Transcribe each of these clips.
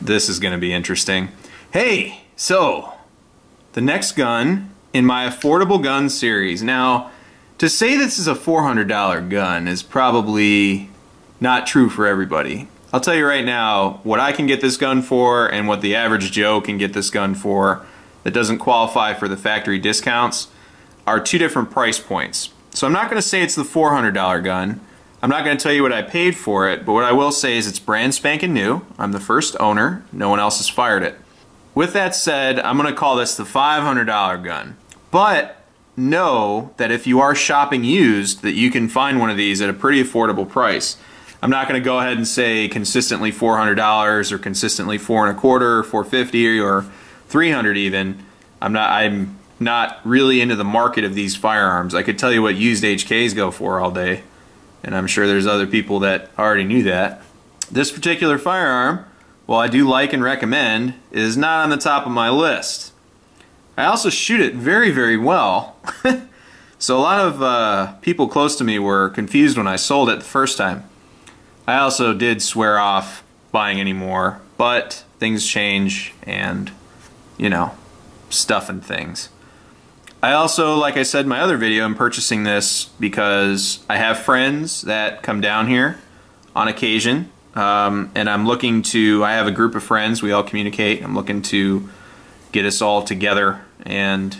This is going to be interesting. Hey, so the next gun in my affordable gun series. Now, to say this is a $400 gun is probably not true for everybody. I'll tell you right now what I can get this gun for and what the average Joe can get this gun for that doesn't qualify for the factory discounts are two different price points. So I'm not going to say it's the $400 gun. I'm not going to tell you what I paid for it, but what I will say is it's brand spanking new. I'm the first owner. No one else has fired it. With that said, I'm going to call this the $500 gun. But know that if you are shopping used, that you can find one of these at a pretty affordable price. I'm not going to go ahead and say consistently $400 or consistently $425, $450, or $300 even. I'm not really into the market of these firearms. I could tell you what used HKs go for all day, and I'm sure there's other people that already knew that. This particular firearm, while I do like and recommend, is not on the top of my list. I also shoot it very, very well. So a lot of people close to me were confused when I sold it the first time. I also did swear off buying any more, but things change and, you know, stuff and things. I also, like I said in my other video, am purchasing this because I have friends that come down here on occasion, and I'm looking to, I have a group of friends, we all communicate, I'm looking to get us all together and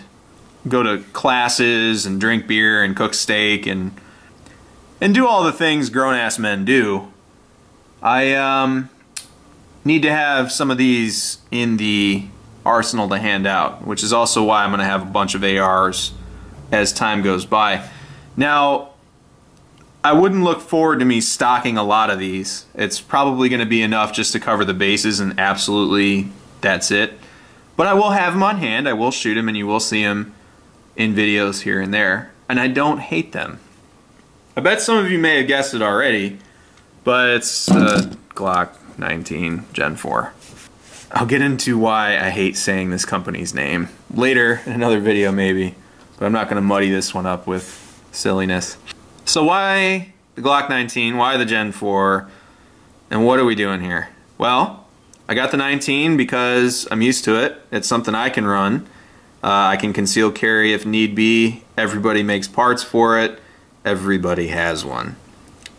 go to classes and drink beer and cook steak and do all the things grown-ass men do. I need to have some of these in the arsenal to hand out, which is also why I'm going to have a bunch of ARs as time goes by. Now, I wouldn't look forward to me stocking a lot of these. It's probably going to be enough just to cover the bases, and absolutely that's it. But I will have them on hand, I will shoot them, and you will see them in videos here and there. And I don't hate them. I bet some of you may have guessed it already, but it's a Glock 19 Gen 4. I'll get into why I hate saying this company's name later in another video maybe, but I'm not going to muddy this one up with silliness. So why the Glock 19, why the Gen 4, and what are we doing here? Well, I got the 19 because I'm used to it. It's something I can run. I can conceal carry if need be. Everybody makes parts for it. Everybody has one.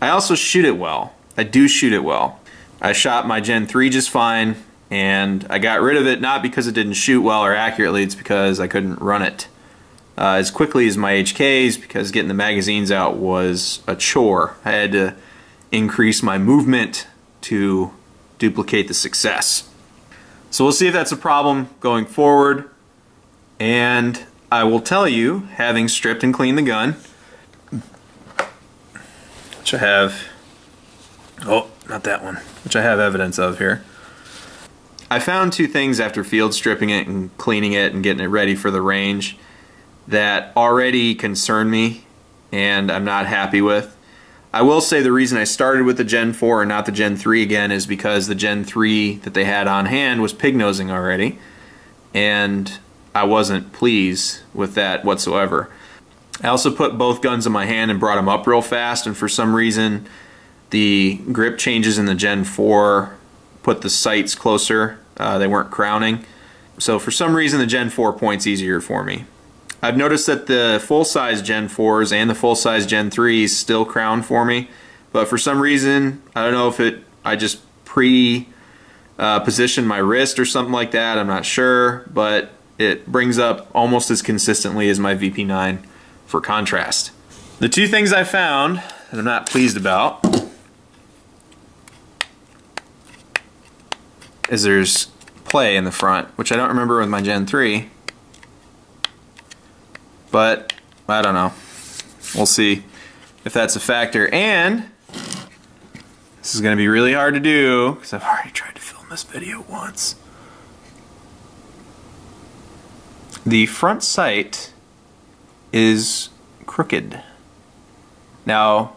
I also shoot it well. I do shoot it well. I shot my Gen 3 just fine, and I got rid of it not because it didn't shoot well or accurately, it's because I couldn't run it as quickly as my HKs, because getting the magazines out was a chore. I had to increase my movement to duplicate the success. So we'll see if that's a problem going forward, and I will tell you, having stripped and cleaned the gun, which I have, oh, not that one, which I have evidence of here. I found two things after field stripping it and cleaning it and getting it ready for the range that already concern me and I'm not happy with. I will say the reason I started with the Gen 4 and not the Gen 3 again is because the Gen 3 that they had on hand was pig nosing already, and I wasn't pleased with that whatsoever. I also put both guns in my hand and brought them up real fast, and for some reason the grip changes in the Gen 4 put the sights closer. They weren't crowning. So for some reason the Gen 4 point's easier for me. I've noticed that the full-size Gen 4s and the full-size Gen 3s still crown for me, but for some reason, I don't know if I just positioned my wrist or something like that, I'm not sure, but it brings up almost as consistently as my VP9 for contrast. The two things I found that I'm not pleased about is there's play in the front, which I don't remember with my Gen 3. But I don't know. We'll see if that's a factor. And this is going to be really hard to do because I've already tried to film this video once. The front sight is crooked. Now,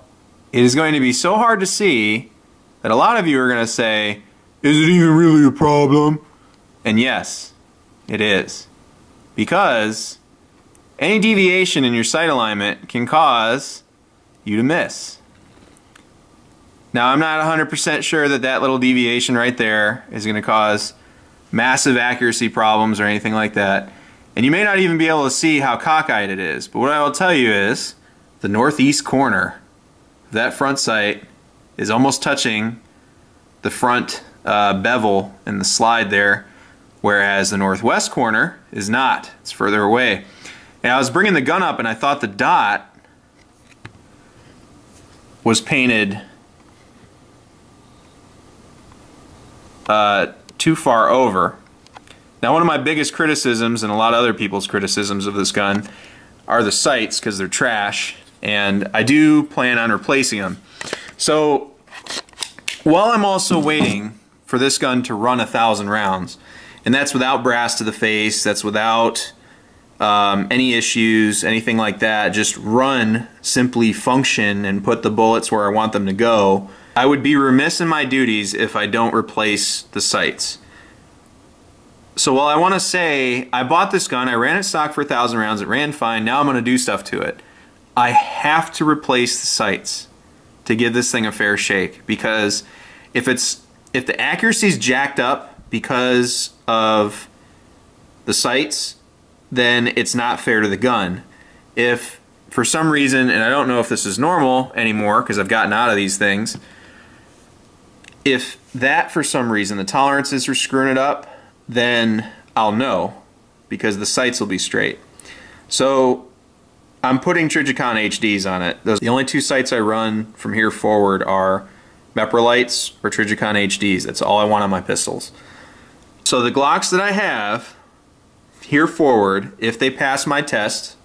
it is going to be so hard to see that a lot of you are going to say, is it even really a problem? And yes, it is. Because any deviation in your sight alignment can cause you to miss. Now I'm not 100% sure that that little deviation right there is going to cause massive accuracy problems or anything like that. And you may not even be able to see how cockeyed it is. But what I will tell you is the northeast corner of that front sight is almost touching the front bevel in the slide there, whereas the northwest corner is not. It's further away. And I was bringing the gun up and I thought the dot was painted too far over. Now, one of my biggest criticisms, and a lot of other people's criticisms of this gun, are the sights, because they're trash, and I do plan on replacing them. So while I'm also waiting for this gun to run 1,000 rounds, and that's without brass to the face, that's without any issues, anything like that, just run, simply function, and put the bullets where I want them to go, I would be remiss in my duties if I don't replace the sights. So while I want to say, I bought this gun, I ran it stock for 1,000 rounds, it ran fine, now I'm going to do stuff to it, I have to replace the sights to give this thing a fair shake, because if the accuracy's jacked up because of the sights, then it's not fair to the gun. If for some reason, and I don't know if this is normal anymore because I've gotten out of these things, if that for some reason the tolerances are screwing it up, then I'll know, because the sights will be straight. So I'm putting Trijicon HDs on it. The only two sights I run from here forward are Meprolites or Trijicon HDs. That's all I want on my pistols. So the Glocks that I have here forward, if they pass my test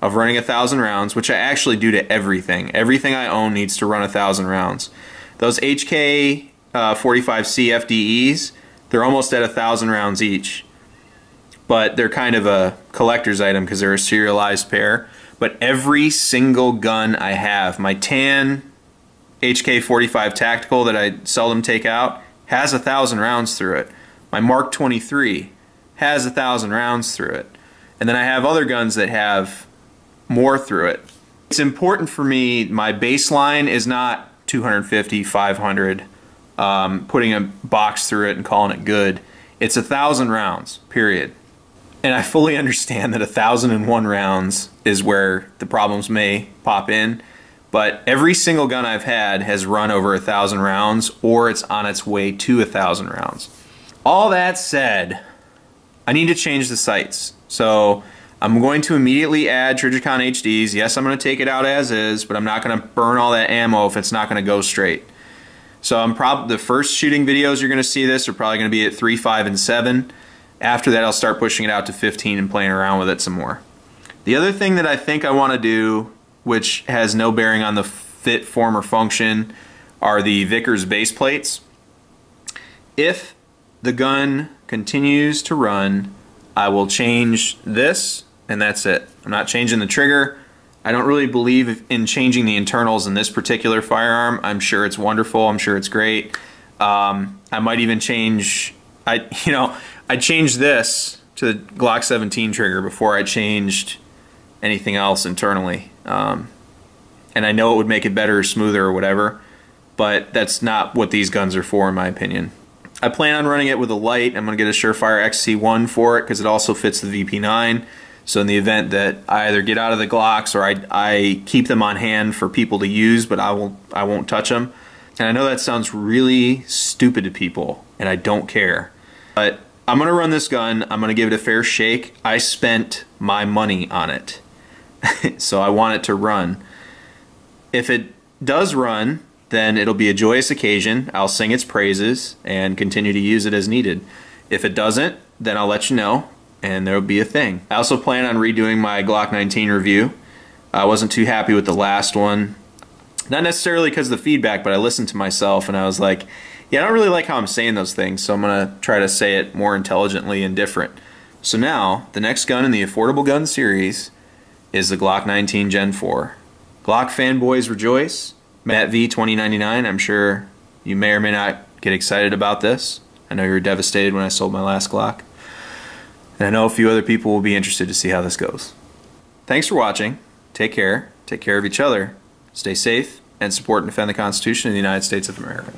of running 1,000 rounds, which I actually do to everything. Everything I own needs to run 1,000 rounds. Those HK 45C FDEs, they're almost at 1,000 rounds each. But they're kind of a collector's item because they're a serialized pair. But every single gun I have, my tan HK 45 Tactical that I seldom take out, has 1,000 rounds through it. My Mark 23 has 1,000 rounds through it. And then I have other guns that have more through it. It's important for me, my baseline is not 250, 500, putting a box through it and calling it good. It's 1,000 rounds, period. And I fully understand that 1,001 rounds is where the problems may pop in, but every single gun I've had has run over 1,000 rounds, or it's on its way to 1,000 rounds. All that said, I need to change the sights. So I'm going to immediately add Trijicon HDs. Yes, I'm going to take it out as is, but I'm not going to burn all that ammo if it's not going to go straight. So the first shooting videos you're going to see this are probably going to be at 3, 5, and 7. After that, I'll start pushing it out to 15 and playing around with it some more. The other thing that I think I want to do, which has no bearing on the fit, form, or function, are the Vickers base plates. If the gun continues to run, I will change this, and that's it. I'm not changing the trigger. I don't really believe in changing the internals in this particular firearm. I'm sure it's wonderful. I'm sure it's great. I might even change, I changed this to the Glock 17 trigger before I changed anything else internally. And I know it would make it better or smoother or whatever, but that's not what these guns are for, in my opinion. I plan on running it with a light. I'm going to get a Surefire XC1 for it because it also fits the VP9. So in the event that I either get out of the Glocks or I keep them on hand for people to use, but I won't touch them. And I know that sounds really stupid to people, and I don't care. But I'm going to run this gun. I'm going to give it a fair shake. I spent my money on it. So I want it to run. If it does run, then it'll be a joyous occasion. I'll sing its praises and continue to use it as needed. If it doesn't, then I'll let you know, and there'll be a thing. I also plan on redoing my Glock 19 review. I wasn't too happy with the last one. Not necessarily because of the feedback, but I listened to myself and I was like, yeah, I don't really like how I'm saying those things, so I'm going to try to say it more intelligently and different. So now, the next gun in the Affordable Gun series is the Glock 19 Gen 4. Glock fanboys rejoice. Matt V 2099, I'm sure you may or may not get excited about this. I know you were devastated when I sold my last Glock. And I know a few other people will be interested to see how this goes. Thanks for watching. Take care. Take care of each other. Stay safe. and support and defend the Constitution of the United States of America.